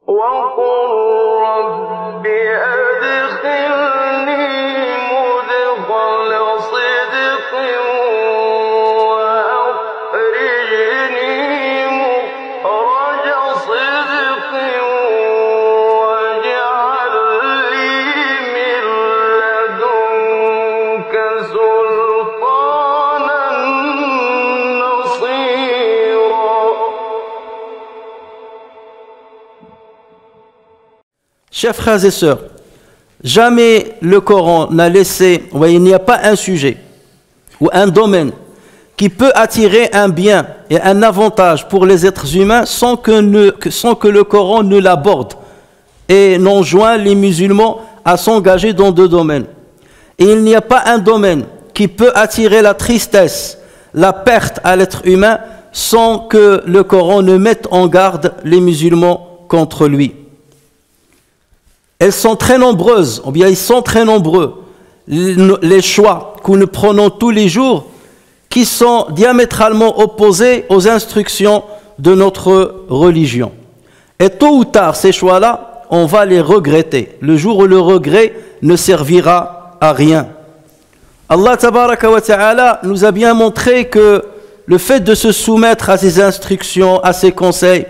وقل رب أدخلني مدخل صدق وأخرجني مخرج صدق واجعل لي من لدنك سلطانا نصيرا. Chers frères et sœurs, jamais le Coran n'a laissé, il n'y a pas un sujet ou un domaine qui peut attirer un bien et un avantage pour les êtres humains sans que le Coran ne l'aborde et n'enjoint les musulmans à s'engager dans deux domaines. Et il n'y a pas un domaine qui peut attirer la tristesse, la perte à l'être humain sans que le Coran ne mette en garde les musulmans contre lui. Elles sont très nombreuses, ou bien ils sont très nombreux, les choix que nous prenons tous les jours qui sont diamétralement opposés aux instructions de notre religion. Et tôt ou tard, ces choix-là, on va les regretter. Le jour où le regret ne servira à rien. Allah tabaraka wa ta'ala nous a bien montré que le fait de se soumettre à ses instructions, à ses conseils,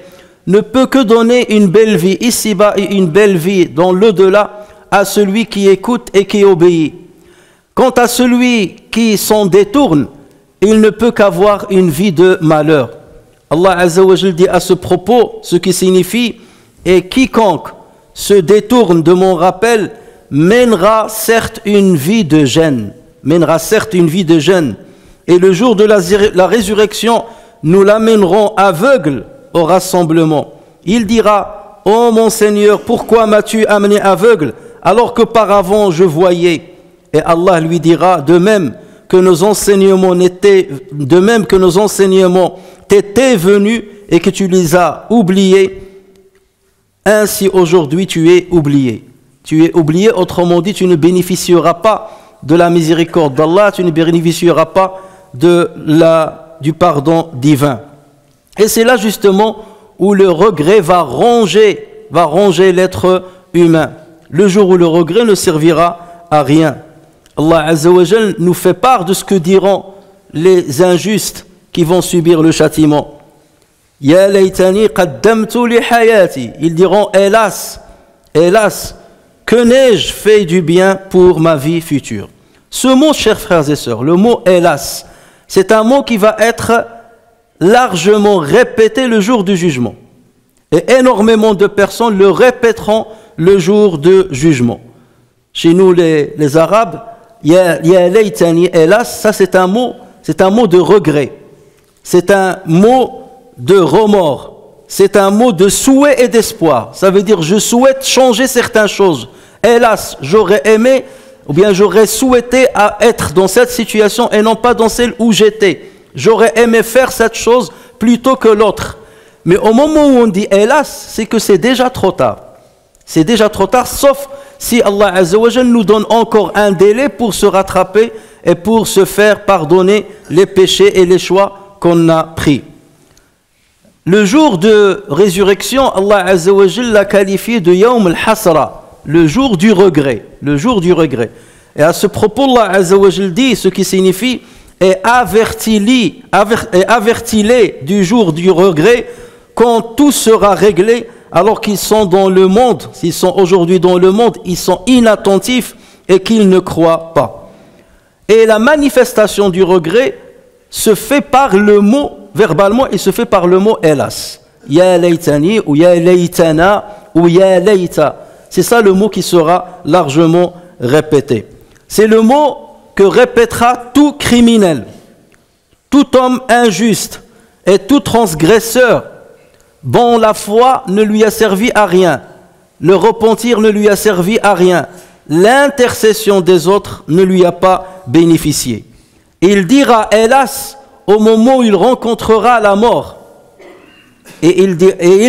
ne peut que donner une belle vie ici-bas et une belle vie dans l'au-delà à celui qui écoute et qui obéit. Quant à celui qui s'en détourne, il ne peut qu'avoir une vie de malheur. Allah Azza wa Jal dit à ce propos, ce qui signifie « Et quiconque se détourne de mon rappel mènera certes une vie de gêne. » Mènera certes une vie de gêne. Et le jour de la résurrection, nous l'amènerons aveugle au rassemblement. Il dira « Oh mon Seigneur, pourquoi m'as-tu amené aveugle alors qu'auparavant je voyais ?» Et Allah lui dira de même que nos enseignements t'étaient venus et que tu les as oubliés, ainsi aujourd'hui tu es oublié. Tu es oublié, autrement dit, tu ne bénéficieras pas de la miséricorde d'Allah, tu ne bénéficieras pas du pardon divin. Et c'est là justement où le regret va ronger l'être humain. Le jour où le regret ne servira à rien. Allah Azza wa Jal nous fait part de ce que diront les injustes qui vont subir le châtiment. Ya laytani qaddamtu li hayati. Ils diront hélas, hélas, que n'ai-je fait du bien pour ma vie future. Ce mot, chers frères et sœurs, le mot hélas, c'est un mot qui va être largement répété le jour du jugement. Et énormément de personnes le répéteront le jour du jugement. Chez nous, les Arabes, ya laytani, hélas, ça c'est un mot de regret. C'est un mot de remords. C'est un mot de souhait et d'espoir. Ça veut dire je souhaite changer certaines choses. Hélas, j'aurais aimé ou bien j'aurais souhaité être dans cette situation et non pas dans celle où j'étais. J'aurais aimé faire cette chose plutôt que l'autre. Mais au moment où on dit hélas, c'est que c'est déjà trop tard. C'est déjà trop tard, sauf si Allah Azza wa Jal nous donne encore un délai pour se rattraper et pour se faire pardonner les péchés et les choix qu'on a pris. Le jour de résurrection, Allah Azza wa Jal l'a qualifié de Yawm al-Hasra, le jour du regret, le jour du regret. Et à ce propos, Allah Azza wa Jal dit ce qui signifie et avertis-les du jour du regret quand tout sera réglé alors qu'ils sont dans le monde, s'ils sont aujourd'hui dans le monde, ils sont inattentifs et qu'ils ne croient pas. Et la manifestation du regret se fait par le mot, verbalement, il se fait par le mot hélas. Ya laytani ou ya laytana ou ya layta. C'est ça le mot qui sera largement répété. C'est le mot que répétera tout criminel, tout homme injuste et tout transgresseur dont la foi ne lui a servi à rien, le repentir ne lui a servi à rien, l'intercession des autres ne lui a pas bénéficié. Il dira hélas au moment où il rencontrera la mort. Et il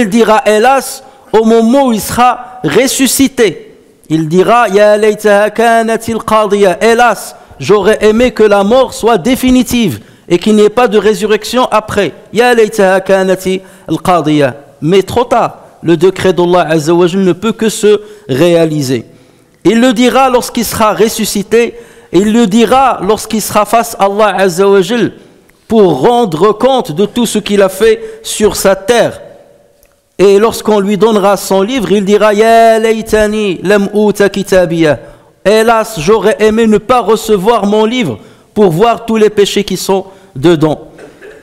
dira hélas au moment où il sera ressuscité. Il dira ya laytaha kanatil qadiya, hélas, j'aurais aimé que la mort soit définitive et qu'il n'y ait pas de résurrection après. Ya laytaha kanatil qadiya. Mais trop tard, le décret d'Allah Azza wa Jal ne peut que se réaliser. Il le dira lorsqu'il sera ressuscité, il le dira lorsqu'il sera face à Allah Azza wa Jal pour rendre compte de tout ce qu'il a fait sur sa terre. Et lorsqu'on lui donnera son livre, il dira « Ya laytani lam uta kitabiya » Hélas, j'aurais aimé ne pas recevoir mon livre pour voir tous les péchés qui sont dedans.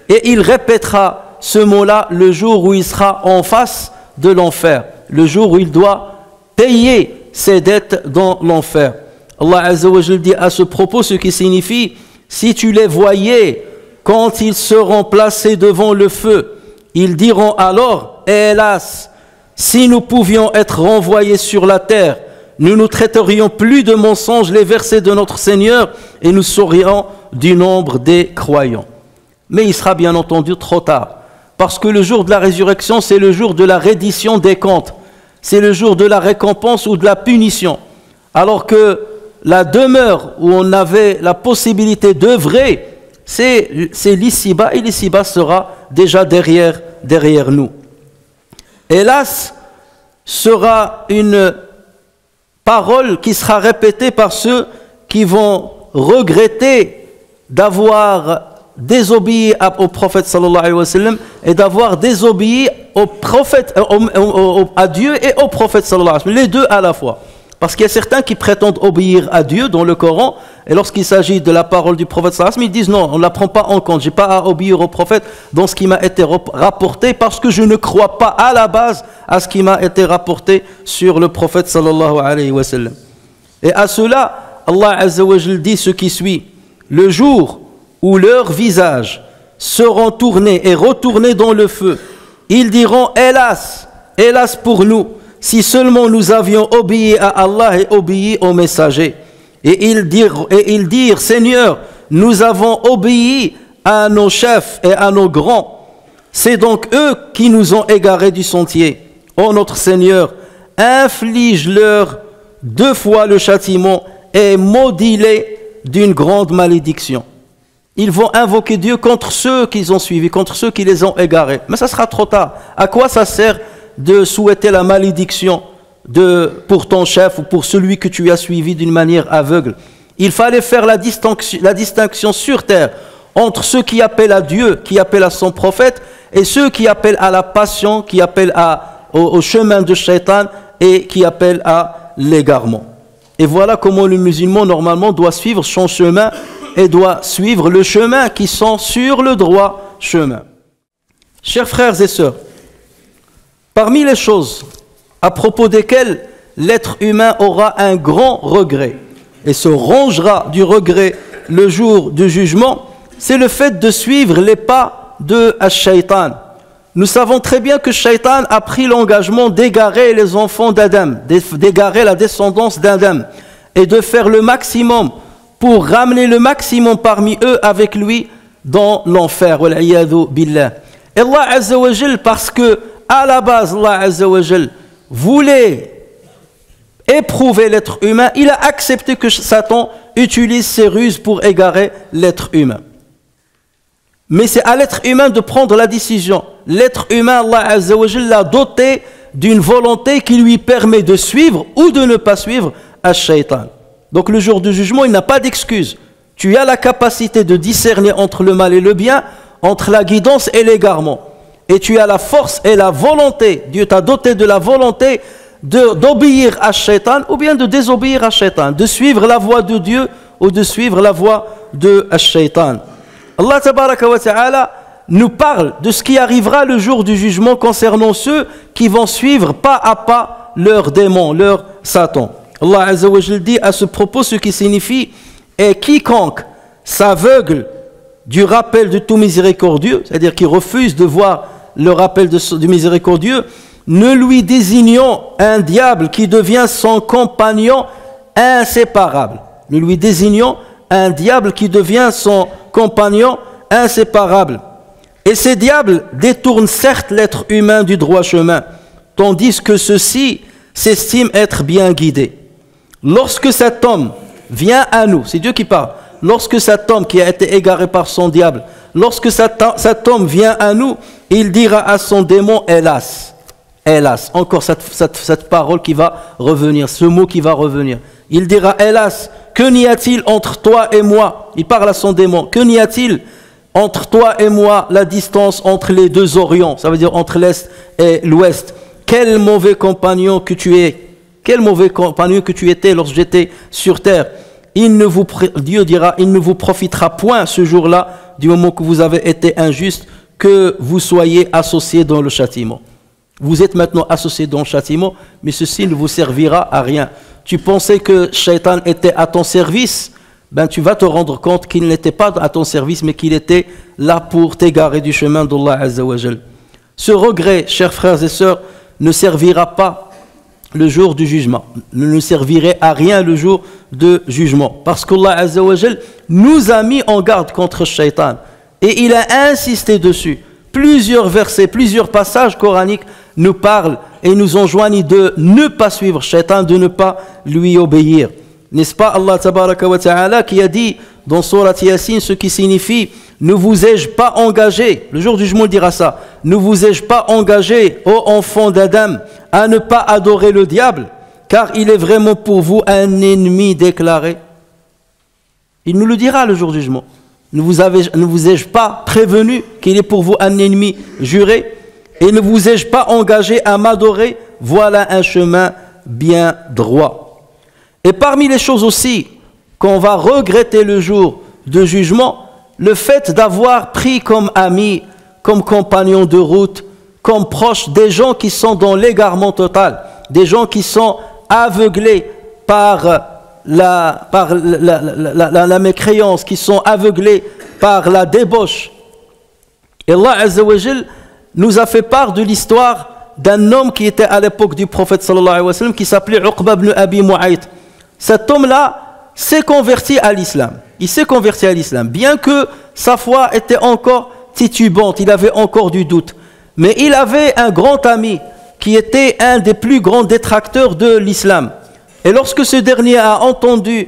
Et il répétera ce mot-là le jour où il sera en face de l'enfer, le jour où il doit payer ses dettes dans l'enfer. Allah Azza wa Jal dit à ce propos ce qui signifie « Si tu les voyais quand ils seront placés devant le feu, ils diront alors, hélas, si nous pouvions être renvoyés sur la terre, nous ne traiterions plus de mensonges les versets de notre Seigneur et nous serions du nombre des croyants. » Mais il sera bien entendu trop tard, parce que le jour de la résurrection, c'est le jour de la reddition des comptes, c'est le jour de la récompense ou de la punition, alors que la demeure où on avait la possibilité d'œuvrer, c'est l'ici-bas, et l'ici-bas sera déjà derrière nous. Hélas, sera une parole qui sera répétée par ceux qui vont regretter d'avoir désobéi au prophète sallallahu alayhi wa sallam et d'avoir désobéi au prophète, à Dieu et au prophète sallallahu alayhi wa sallam, les deux à la fois. Parce qu'il y a certains qui prétendent obéir à Dieu dans le Coran, et lorsqu'il s'agit de la parole du prophète sallallahu alayhi wa sallam, ils disent non, on ne la prend pas en compte, je n'ai pas à obéir au prophète dans ce qui m'a été rapporté, parce que je ne crois pas à la base à ce qui m'a été rapporté sur le prophète sallallahu alayhi wa sallam. Et à cela, Allah Azza wa Jal dit ce qui suit: le jour où leurs visages seront tournés et retournés dans le feu, ils diront hélas, hélas pour nous, si seulement nous avions obéi à Allah et obéi aux messagers. Et ils dirent, Seigneur, nous avons obéi à nos chefs et à nos grands. C'est donc eux qui nous ont égarés du sentier. Ô notre Seigneur, inflige-leur 2 fois le châtiment et maudis-les d'une grande malédiction. Ils vont invoquer Dieu contre ceux qu'ils ont suivis, contre ceux qui les ont égarés. Mais ça sera trop tard. À quoi ça sert de souhaiter la malédiction pour ton chef ou pour celui que tu as suivi d'une manière aveugle? Il fallait faire la distinction sur terre entre ceux qui appellent à Dieu, qui appellent à son prophète, et ceux qui appellent à la passion, qui appellent au chemin de Shaitan et qui appellent à l'égarement. Et voilà comment le musulman normalement doit suivre son chemin et doit suivre le chemin qui sont sur le droit chemin. Chers frères et sœurs, parmi les choses à propos desquelles l'être humain aura un grand regret et se rongera du regret le jour du jugement, c'est le fait de suivre les pas de Shaitan. Nous savons très bien que Shaitan a pris l'engagement d'égarer les enfants d'Adam, d'égarer la descendance d'Adam et de faire le maximum pour ramener le maximum parmi eux avec lui dans l'enfer. Wal'iyadhu billah. Et Allah Azza wa Jal, parce que à la base Allah Azza wa Jal voulait éprouver l'être humain, il a accepté que Satan utilise ses ruses pour égarer l'être humain. Mais c'est à l'être humain de prendre la décision. L'être humain, Allah Azza wa Jal l'a doté d'une volonté qui lui permet de suivre ou de ne pas suivre Ash-Shaytan. Donc le jour du jugement, il n'a pas d'excuse. Tu as la capacité de discerner entre le mal et le bien, entre la guidance et l'égarement. Et tu as la force et la volonté, Dieu t'a doté de la volonté d'obéir à Shaitan ou bien de désobéir à Shaitan, de suivre la voie de Dieu ou de suivre la voie de Shaitan. Allah tabaraka wa ta'ala nous parle de ce qui arrivera le jour du jugement concernant ceux qui vont suivre pas à pas leur démon, leur Satan. Allah Azza wa Jal dit à ce propos ce qui signifie: et quiconque s'aveugle du rappel de tout miséricordieux, c'est-à-dire qui refuse de voir le rappel du miséricordieux, ne lui désignons un diable qui devient son compagnon inséparable. Ne lui désignons un diable qui devient son compagnon inséparable. Et ces diables détournent certes l'être humain du droit chemin, tandis que ceux-ci s'estiment être bien guidés. Lorsque cet homme vient à nous, c'est Dieu qui parle, lorsque cet homme qui a été égaré par son diable, lorsque cet homme vient à nous, il dira à son démon: hélas, Hélas, encore cette parole qui va revenir, ce mot qui va revenir. Il dira, hélas, que n'y a-t-il entre toi et moi? Il parle à son démon. Que n'y a-t-il entre toi et moi, la distance entre les deux orients, ça veut dire entre l'Est et l'Ouest? Quel mauvais compagnon que tu es, quel mauvais compagnon que tu étais lorsque j'étais sur terre. Dieu dira, il ne vous profitera point ce jour-là, du moment que vous avez été injuste, que vous soyez associés dans le châtiment. Vous êtes maintenant associés dans le châtiment, mais ceci ne vous servira à rien. Tu pensais que Shaitan était à ton service, ben tu vas te rendre compte qu'il n'était pas à ton service, mais qu'il était là pour t'égarer du chemin d'Allah Azza wa Jal. Ce regret, chers frères et sœurs, ne servira pas le jour du jugement, ne servirait à rien le jour de jugement, parce qu'Allah Azza wa Jal nous a mis en garde contre Shaitan, et il a insisté dessus. Plusieurs versets, plusieurs passages coraniques nous parlent et nous enjoignent de ne pas suivre Shaitan, de ne pas lui obéir. N'est-ce pas Allah Tabaraka wa Ta'ala qui a dit dans Surat Yasin, ce qui signifie « Ne vous ai-je pas engagé » le jour du jugement il dira ça « Ne vous ai-je pas engagé, ô enfants d'Adam, à ne pas adorer le diable, car il est vraiment pour vous un ennemi déclaré » Il nous le dira le jour du jugement. Ne vous ai-je pas prévenu qu'il est pour vous un ennemi juré? Et ne vous ai-je pas engagé à m'adorer? Voilà un chemin bien droit. Et parmi les choses aussi qu'on va regretter le jour de jugement, le fait d'avoir pris comme amis, comme compagnons de route, comme proches des gens qui sont dans l'égarement total, des gens qui sont aveuglés par la mécréance, qui sont aveuglés par la débauche. Et Allah Azza wa Jal nous a fait part de l'histoire d'un homme qui était à l'époque du prophète sallallahu alayhi wa sallam, qui s'appelait Uqba ibn Abi Mu'ayt. Cet homme-là s'est converti à l'islam. Il s'est converti à l'islam, bien que sa foi était encore titubante, il avait encore du doute. Mais il avait un grand ami qui était un des plus grands détracteurs de l'islam. Et lorsque ce dernier a entendu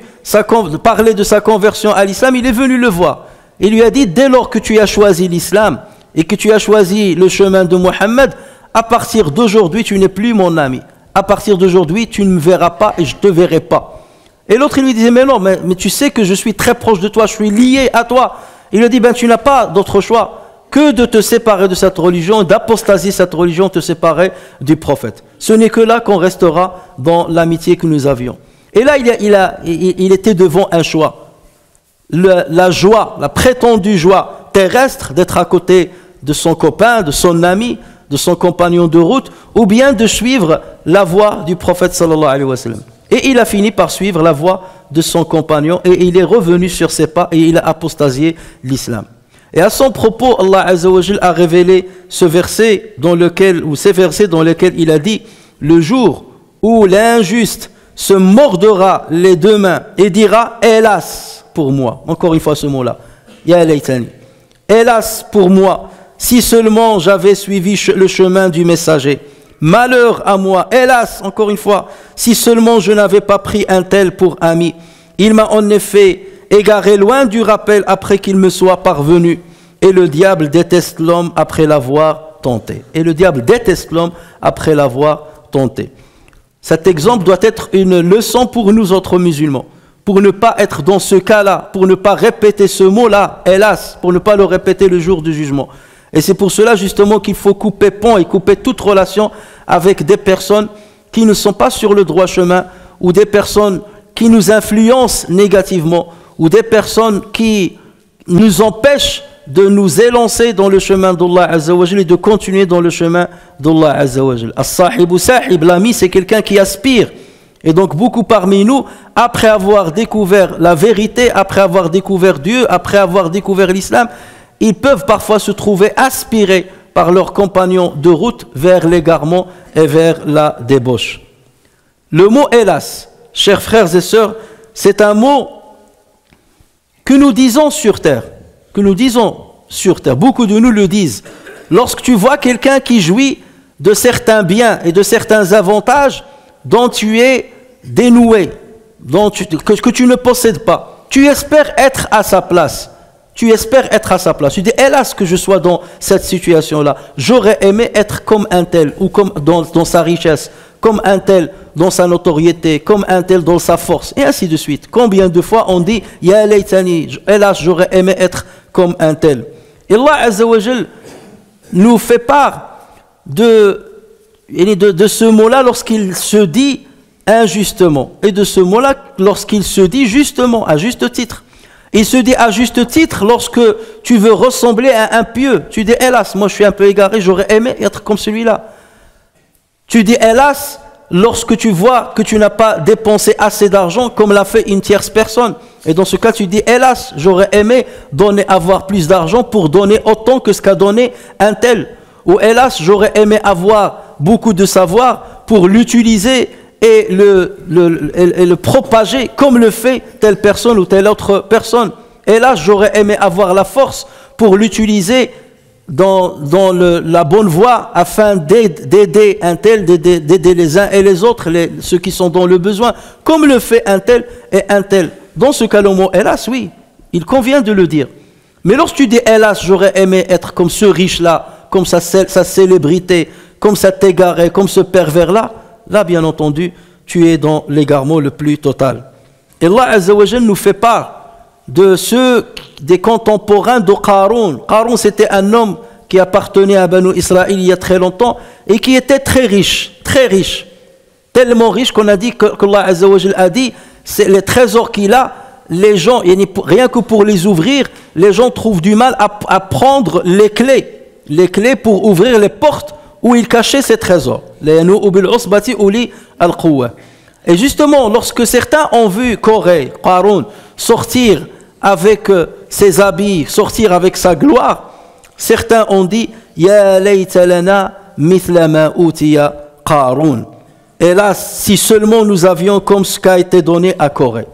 parler de sa conversion à l'islam, il est venu le voir. Il lui a dit, dès lors que tu as choisi l'islam et que tu as choisi le chemin de Mohammed, à partir d'aujourd'hui, tu n'es plus mon ami. À partir d'aujourd'hui, tu ne me verras pas et je ne te verrai pas. Et l'autre, il lui disait, mais non, mais tu sais que je suis très proche de toi, je suis lié à toi. Il lui a dit, ben tu n'as pas d'autre choix que de te séparer de cette religion, d'apostasier cette religion, te séparer du prophète. Ce n'est que là qu'on restera dans l'amitié que nous avions. Et là, il était devant un choix. La joie, la prétendue joie terrestre d'être à côté de son copain, de son ami, de son compagnon de route, ou bien de suivre la voie du prophète sallallahu alayhi wa sallam. Et il a fini par suivre la voie de son compagnon et il est revenu sur ses pas et il a apostasié l'islam. Et à son propos, Allah Azza wa Jal a révélé ce verset ces versets dans lesquels il a dit: le jour où l'injuste se mordera les deux mains et dira hélas pour moi. Encore une fois ce mot-là. Ya laytani. Hélas pour moi, si seulement j'avais suivi le chemin du messager. Malheur à moi, hélas, encore une fois, si seulement je n'avais pas pris un tel pour ami. Il m'a en effet égaré loin du rappel après qu'il me soit parvenu. Et le diable déteste l'homme après l'avoir tenté. Et le diable déteste l'homme après l'avoir tenté. Cet exemple doit être une leçon pour nous autres musulmans. Pour ne pas être dans ce cas-là, pour ne pas répéter ce mot-là, hélas, pour ne pas le répéter le jour du jugement. Et c'est pour cela justement qu'il faut couper pont et couper toute relation avec des personnes qui ne sont pas sur le droit chemin, ou des personnes qui nous influencent négativement, ou des personnes qui nous empêchent de nous élancer dans le chemin d'Allah Azza wa Jal et de continuer dans le chemin d'Allah Azza wa Jal. As-sahibu sahib, l'ami, c'est quelqu'un qui aspire. Et donc beaucoup parmi nous, après avoir découvert la vérité, après avoir découvert Dieu, après avoir découvert l'islam, ils peuvent parfois se trouver aspirés par leurs compagnons de route vers l'égarement et vers la débauche. Le mot hélas, chers frères et sœurs, c'est un mot que nous disons sur terre. Que nous disons sur terre. Beaucoup de nous le disent. Lorsque tu vois quelqu'un qui jouit de certains biens et de certains avantages dont tu es dénoué, que tu ne possèdes pas, tu espères être à sa place. Tu espères être à sa place. Tu dis, hélas que je sois dans cette situation-là. J'aurais aimé être comme un tel, ou comme dans sa richesse, comme un tel dans sa notoriété, comme un tel dans sa force, et ainsi de suite. Combien de fois on dit, Ya laytani, hélas, j'aurais aimé être comme un tel. Et Allah Azza wa Jal nous fait part de ce mot-là lorsqu'il se dit injustement, et de ce mot-là lorsqu'il se dit justement, à juste titre. Il se dit à juste titre lorsque tu veux ressembler à un pieux. Tu dis, hélas, moi je suis un peu égaré, j'aurais aimé être comme celui-là. Tu dis, hélas, lorsque tu vois que tu n'as pas dépensé assez d'argent comme l'a fait une tierce personne. Et dans ce cas, tu dis, hélas, j'aurais aimé avoir plus d'argent pour donner autant que ce qu'a donné un tel. Ou hélas, j'aurais aimé avoir beaucoup de savoir pour l'utiliser et le propager comme le fait telle personne ou telle autre personne. Et là, j'aurais aimé avoir la force pour l'utiliser dans la bonne voie afin d'aider un tel, d'aider les uns et les autres, ceux qui sont dans le besoin, comme le fait un tel et un tel. Dans ce cas, le mot hélas, oui, il convient de le dire. Mais lorsque tu dis hélas, j'aurais aimé être comme ce riche-là, comme sa célébrité, comme cet égaré, comme ce pervers-là, là, bien entendu, tu es dans l'égarement le plus total. Et Allah Azza wa Jal nous fait part des contemporains de Qarun. Qarun, c'était un homme qui appartenait à Banu Israël il y a très longtemps et qui était très riche, tellement riche qu'on a dit qu'Allah Azza wa Jal a dit, c'est les trésors qu'il a, les gens, rien que pour les ouvrir, les gens trouvent du mal à prendre les clés pour ouvrir les portes où il cachait ses trésors. Et justement, lorsque certains ont vu Qarun sortir avec ses habits, sortir avec sa gloire, certains ont dit Ya layta lana mithla ma utiya Qarun. Et là, si seulement nous avions comme ce qu'a été donné à Corée,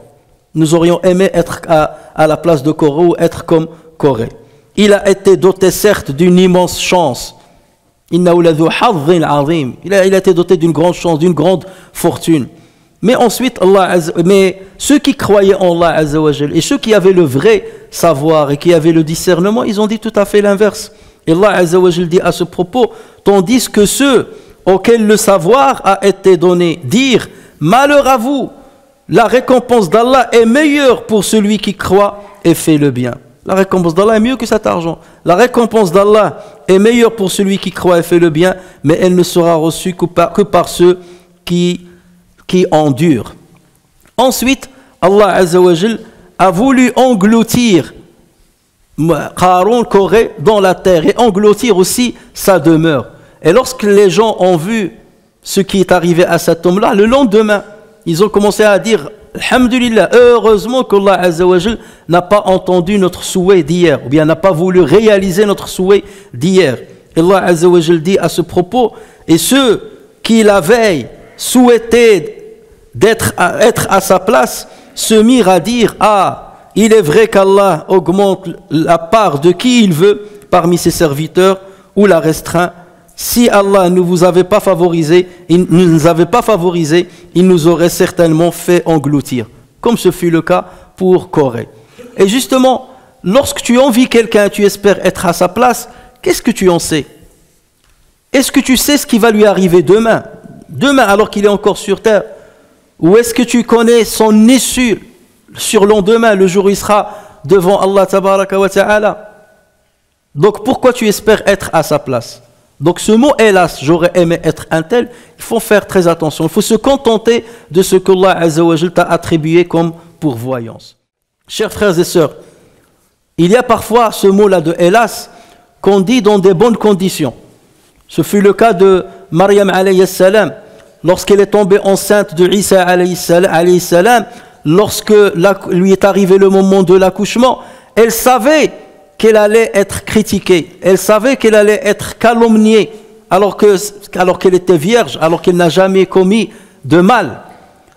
nous aurions aimé être à la place de Corée ou être comme Corée. Il a été doté certes d'une immense chance. Il a été doté d'une grande chance, d'une grande fortune. Mais ensuite, ceux qui croyaient en Allah Azza wa Jal et ceux qui avaient le vrai savoir et qui avaient le discernement, ils ont dit tout à fait l'inverse. Et Allah Azza wa Jal dit à ce propos, tandis que ceux auxquels le savoir a été donné dirent, malheur à vous, la récompense d'Allah est meilleure pour celui qui croit et fait le bien. La récompense d'Allah est mieux que cet argent. La récompense d'Allah est meilleure pour celui qui croit et fait le bien, mais elle ne sera reçue que par ceux qui endurent. Ensuite, Allah Azza wa Jal a voulu engloutir Qarun, Corée, dans la terre et engloutir aussi sa demeure. Et lorsque les gens ont vu ce qui est arrivé à cet homme-là, le lendemain, ils ont commencé à dire Alhamdulillah, heureusement qu'Allah Azza wa Jal n'a pas entendu notre souhait d'hier, ou bien n'a pas voulu réaliser notre souhait d'hier. Allah Azza wa Jal dit à ce propos, et ceux qui la veille souhaitaient être à sa place se mirent à dire, ah, il est vrai qu'Allah augmente la part de qui il veut parmi ses serviteurs ou la restreint. Si Allah ne vous avait pas favorisé, il nous aurait certainement fait engloutir, comme ce fut le cas pour Corée. Et justement, lorsque tu envies quelqu'un et tu espères être à sa place, qu'est-ce que tu en sais? Est-ce que tu sais ce qui va lui arriver demain alors qu'il est encore sur terre? Ou est-ce que tu connais son issue sur lendemain, le jour où il sera devant Allah tabaraka wa ta'ala? Donc pourquoi tu espères être à sa place? Donc ce mot hélas, j'aurais aimé être un tel, il faut faire très attention, il faut se contenter de ce qu'Allah Azza wa Jal t'a attribué comme pourvoyance. Chers frères et sœurs, il y a parfois ce mot-là de hélas qu'on dit dans des bonnes conditions. Ce fut le cas de Maryam alayhi salam, lorsqu'elle est tombée enceinte de Isa alayhi salam, lorsque lui est arrivé le moment de l'accouchement, elle savait qu'elle allait être critiquée, elle savait qu'elle allait être calomniée, alors qu'elle était vierge, alors qu'elle n'a jamais commis de mal.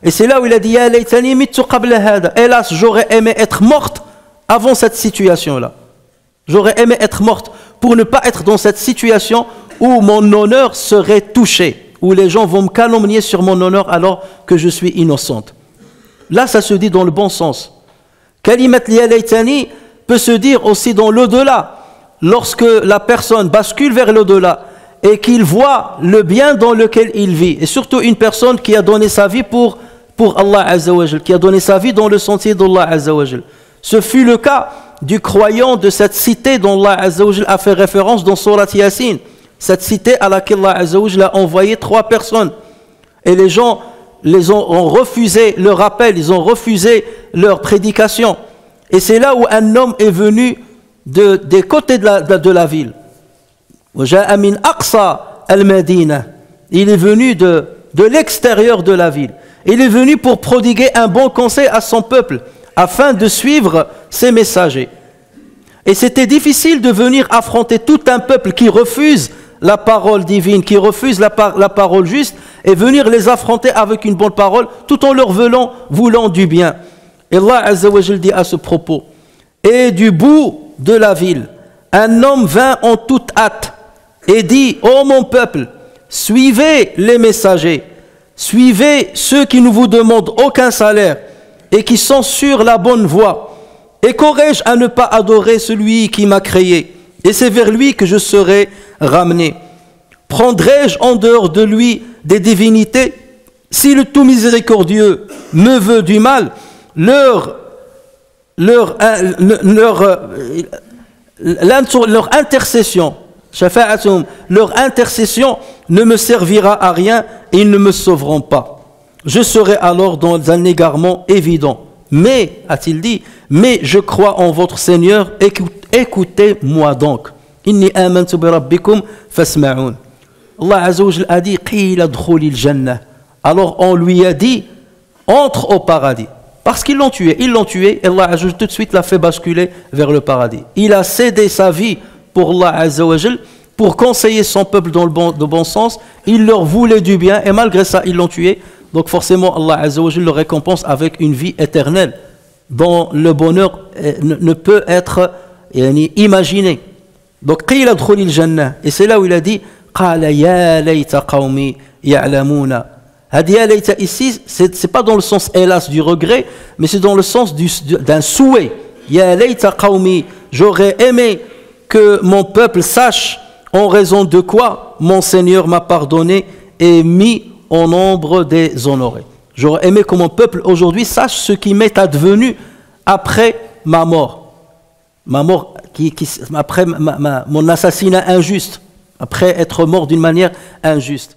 Et c'est là où il a dit Ya laytani mittu qabla hada. Hélas, j'aurais aimé être morte avant cette situation-là. J'aurais aimé être morte pour ne pas être dans cette situation où mon honneur serait touché, où les gens vont me calomnier sur mon honneur alors que je suis innocente. Là, ça se dit dans le bon sens. Kalimat ya laytani, peut se dire aussi dans l'au-delà, lorsque la personne bascule vers l'au-delà et qu'il voit le bien dans lequel il vit, et surtout une personne qui a donné sa vie pour Allah Azza wa Jal, qui a donné sa vie dans le sentier d'Allah Azza wa Jal. Ce fut le cas du croyant de cette cité dont Allah Azza wa Jal a fait référence dans Surat Yasin, cette cité à laquelle Allah Azza wa Jal a envoyé 3 personnes. Et les gens ont refusé leur appel, ils ont refusé leur prédication. Et c'est là où un homme est venu des côtés de la ville. Il est venu de l'extérieur de la ville. Il est venu pour prodiguer un bon conseil à son peuple, afin de suivre ses messagers. Et c'était difficile de venir affronter tout un peuple qui refuse la parole divine, qui refuse la parole juste, et venir les affronter avec une bonne parole, tout en leur voulant du bien. Et Allah Azza wa Jal dit à ce propos, et du bout de la ville, un homme vint en toute hâte et dit, ô mon peuple, suivez les messagers, suivez ceux qui ne vous demandent aucun salaire et qui sont sur la bonne voie. Et qu'aurais-je à ne pas adorer celui qui m'a créé? Et c'est vers lui que je serai ramené. Prendrai-je en dehors de lui des divinités? Si le tout miséricordieux me veut du mal, leur intercession, leur intercession ne me servira à rien et ils ne me sauveront pas. Je serai alors dans un égarement évident. Mais, a-t-il dit, mais je crois en votre Seigneur, écoutez-moi donc. Inni amantu bi rabbikum fasma'un. Allah Azza wa Jalla a dit, qila dkhulil jannah. Alors on lui a dit, entre au paradis. Parce qu'ils l'ont tué, et Allah Azza wa Jalla tout de suite l'a fait basculer vers le paradis. Il a cédé sa vie pour Allah Azza wa Jalla, pour conseiller son peuple dans le bon sens. Il leur voulait du bien, et malgré ça, ils l'ont tué. Donc forcément, Allah Azza wa Jalla le récompense avec une vie éternelle, dont le bonheur ne peut être imaginé. Donc, qila dkhulil jannah. Et c'est là où il a dit, qala ya layta qawmi ya'lamuna. Ya layta ici, c'est pas dans le sens hélas du regret, mais c'est dans le sens d'un souhait. Ya layta qawmi, j'aurais aimé que mon peuple sache en raison de quoi mon Seigneur m'a pardonné et mis au nombre des honorés. J'aurais aimé que mon peuple aujourd'hui sache ce qui m'est advenu après ma mort. Ma mort, après mon assassinat injuste, après être mort d'une manière injuste.